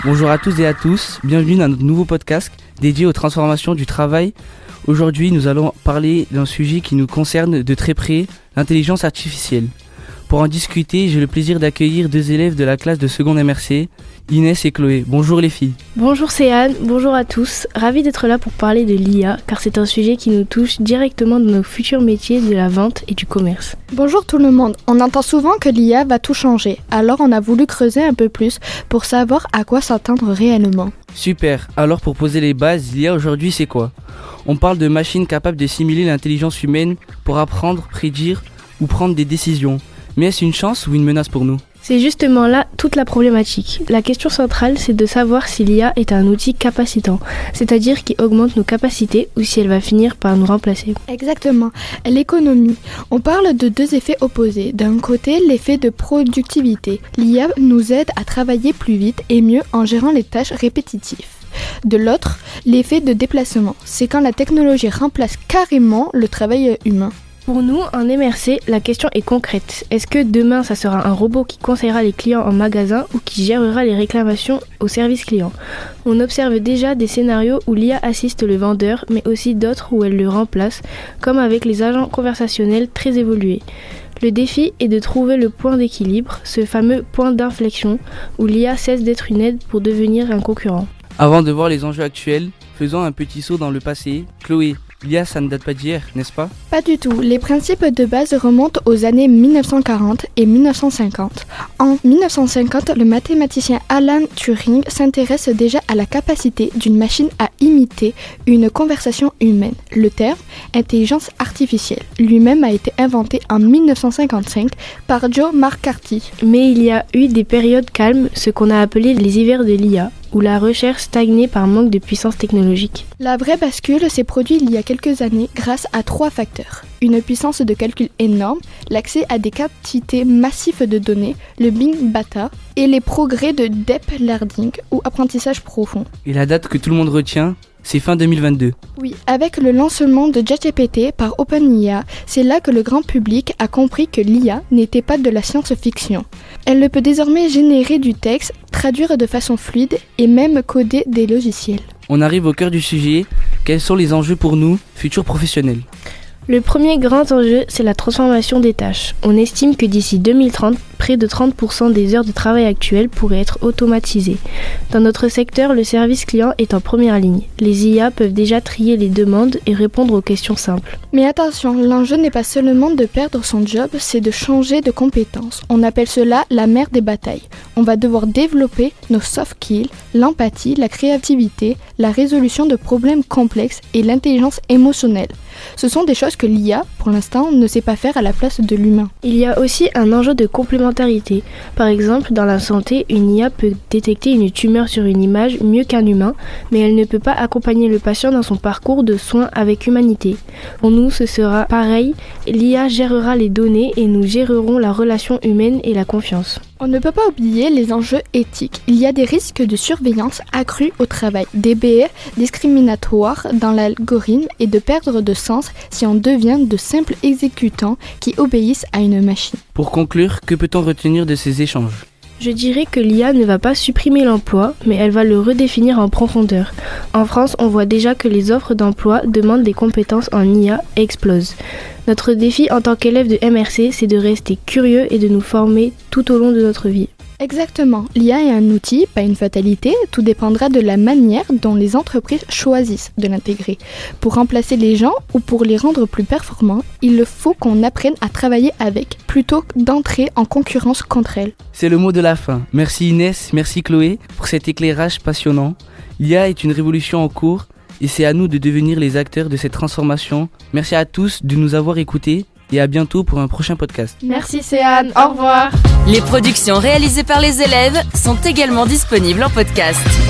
Bonjour à tous et à tous, bienvenue dans notre nouveau podcast dédié aux transformations du travail. Aujourd'hui, nous allons parler d'un sujet qui nous concerne de très près, l'intelligence artificielle. Pour en discuter, j'ai le plaisir d'accueillir deux élèves de la classe de seconde MRC, Inès et Chloé. Bonjour les filles. Bonjour Céane, bonjour à tous. Ravi d'être là pour parler de l'IA, car c'est un sujet qui nous touche directement dans nos futurs métiers de la vente et du commerce. Bonjour tout le monde. On entend souvent que l'IA va tout changer, alors on a voulu creuser un peu plus pour savoir à quoi s'attendre réellement. Super, alors pour poser les bases, l'IA aujourd'hui c'est quoi ? On parle de machines capables de simuler l'intelligence humaine pour apprendre, prédire ou prendre des décisions. Mais est-ce une chance ou une menace pour nous ? C'est justement là toute la problématique. La question centrale, c'est de savoir si l'IA est un outil capacitant, c'est-à-dire qui augmente nos capacités ou si elle va finir par nous remplacer. Exactement. L'économie. On parle de deux effets opposés. D'un côté, l'effet de productivité. L'IA nous aide à travailler plus vite et mieux en gérant les tâches répétitives. De l'autre, l'effet de déplacement. C'est quand la technologie remplace carrément le travail humain. Pour nous, en MRC, la question est concrète. Est-ce que demain, ça sera un robot qui conseillera les clients en magasin ou qui gérera les réclamations au service client ? On observe déjà des scénarios où l'IA assiste le vendeur, mais aussi d'autres où elle le remplace, comme avec les agents conversationnels très évolués. Le défi est de trouver le point d'équilibre, ce fameux point d'inflexion, où l'IA cesse d'être une aide pour devenir un concurrent. Avant de voir les enjeux actuels, faisons un petit saut dans le passé. Chloé, l'IA, ça ne date pas d'hier, n'est-ce pas ? Pas du tout. Les principes de base remontent aux années 1940 et 1950. En 1950, le mathématicien Alan Turing s'intéresse déjà à la capacité d'une machine à imiter une conversation humaine. Le terme « intelligence artificielle » lui-même a été inventé en 1955 par Joe McCarthy. Mais il y a eu des périodes calmes, ce qu'on a appelé les hivers de l'IA, où la recherche stagnait par manque de puissance technologique. La vraie bascule s'est produite il y a quelques années grâce à trois facteurs. Une puissance de calcul énorme, l'accès à des quantités massives de données, le big data et les progrès de deep learning ou apprentissage profond. Et la date que tout le monde retient, c'est fin 2022. Oui, avec le lancement de ChatGPT par OpenIA, c'est là que le grand public a compris que l'IA n'était pas de la science-fiction. Elle peut désormais générer du texte, traduire de façon fluide et même coder des logiciels. On arrive au cœur du sujet. Quels sont les enjeux pour nous, futurs professionnels ? Le premier grand enjeu, c'est la transformation des tâches. On estime que d'ici 2030, près de 30% des heures de travail actuelles pourraient être automatisées. Dans notre secteur, le service client est en première ligne. Les IA peuvent déjà trier les demandes et répondre aux questions simples. Mais attention, l'enjeu n'est pas seulement de perdre son job, c'est de changer de compétences. On appelle cela la mère des batailles. On va devoir développer nos soft skills, l'empathie, la créativité, la résolution de problèmes complexes et l'intelligence émotionnelle. Ce sont des choses que l'IA, pour l'instant, ne sait pas faire à la place de l'humain. Il y a aussi un enjeu de complémentarité. Par exemple, dans la santé, une IA peut détecter une tumeur sur une image mieux qu'un humain, mais elle ne peut pas accompagner le patient dans son parcours de soins avec humanité. Pour nous, ce sera pareil. L'IA gérera les données et nous gérerons la relation humaine et la confiance. On ne peut pas oublier les enjeux éthiques. Il y a des risques de surveillance accrue au travail, des biais discriminatoires dans l'algorithme et de perdre de sens si on devient de simples exécutants qui obéissent à une machine. Pour conclure, que peut-on retenir de ces échanges ? Je dirais que l'IA ne va pas supprimer l'emploi, mais elle va le redéfinir en profondeur. En France, on voit déjà que les offres d'emploi demandent des compétences en IA et explosent. Notre défi en tant qu'élève de MRC, c'est de rester curieux et de nous former tout au long de notre vie. Exactement. L'IA est un outil, pas une fatalité. Tout dépendra de la manière dont les entreprises choisissent de l'intégrer. Pour remplacer les gens ou pour les rendre plus performants, il faut qu'on apprenne à travailler avec, plutôt que d'entrer en concurrence contre elles. C'est le mot de la fin. Merci Inès, merci Chloé pour cet éclairage passionnant. L'IA est une révolution en cours et c'est à nous de devenir les acteurs de cette transformation. Merci à tous de nous avoir écoutés et à bientôt pour un prochain podcast. Merci Céane, au revoir. Les productions réalisées par les élèves sont également disponibles en podcast.